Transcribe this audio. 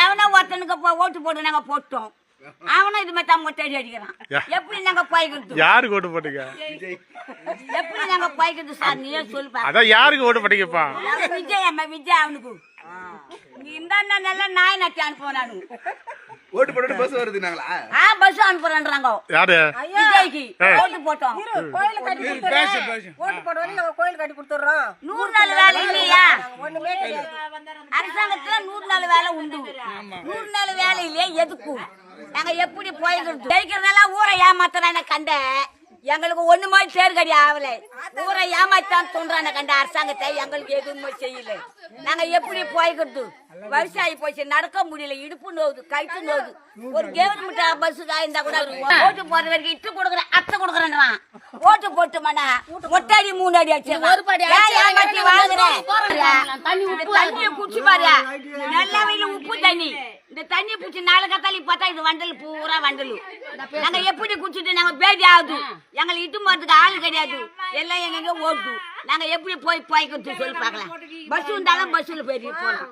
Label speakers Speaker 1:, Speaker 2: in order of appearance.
Speaker 1: எவனோ ஒருத்தனுக்கு ஓட்டு போட்டு நாங்க போட்டோம், அவனும் இது மாதிரி தான் மொட்டை அடிக்கிறான். எப்படி நாங்க போய்க்கிறது?
Speaker 2: யாருக்கு ஓட்டு போட்டீங்க?
Speaker 1: எப்படி நாங்க போய்க்கிறது சார்? நீயே சொல்லுப்பா.
Speaker 2: அதான் யாருக்கு ஓட்டு போட்டீங்கப்பா?
Speaker 1: விஜய் அம்மா, விஜய் அவனுக்கு இந்த நல்லா நாய் நட்டி அனுப்புவானு.
Speaker 3: ஓட்டு போட்டு பஸ் வருதுனாங்களா?
Speaker 1: பஸ் அனுப்புறான்றாங்க.
Speaker 2: யாரு?
Speaker 1: விஜய்க்கு ஓட்டு போட்டோம்.
Speaker 4: கோயில கட்டி கொடுத்துறோம். ஓட்டு போடுறோம், நாங்க கோயில் கட்டி கொடுத்துறோம்.
Speaker 1: 100 நாள் வேலை இல்லையா?
Speaker 4: ஒண்ணுமே கிடையாது.
Speaker 1: அரசாங்கத்துல 100 நாள் வேலை உண்டு. 100 நாள் வேலை இல்லையா? எதுக்கு நாங்க எப்படி போய்க்கிறது? ஜெயிக்கிறதெல்லாம் ஊரை ஏமாத்துறான கண்ட எங்களுக்கு ஒண்ணு மாதிரி தேர்கடி ஆகல. ஊரை ஏமாத்தான் தோன்றான கண்ட அரசாங்கத்தை எங்களுக்கு எதுவுமே செய்யல. நாங்க எப்படி போய்க்கிறது? வயசாகி போச்சு, நடக்க முடியல, இடுப்பு நோவுது, கைட்டு நோவுது. ஒரு கவர்மெண்ட் பஸ்ஸுக்கா இருந்தா கூட ஓட்டு போற வரைக்கும் இட்டு கொடுக்குறேன், அத்தை கொடுக்குறேன்றான். ஓட்டு போட்டு மண்ணா ஒட்டாடி 3 அடி அடிச்சு ஏமாத்தி வாங்குறேன். தண்ணியை குடிச்சு பாரு, நல்ல வயல உப்பு தண்ணி. இந்த தண்ணி பிடிச்சி 4 கத்தாலி பார்த்தா இது வண்டல் பூரா வண்டல். நாங்க எப்படி குடிச்சிட்டு நாங்க பேதி ஆகுது, எங்களுக்கு இட்டு போறதுக்கு ஆளு கிடையாது, எல்லாம் எங்க ஓட்டு. நாங்க எப்படி போய்க்கிறது சொல்லி பாக்கலாம். பஸ் இருந்தாலும் பஸ்ல போயிட்டு போலாம்.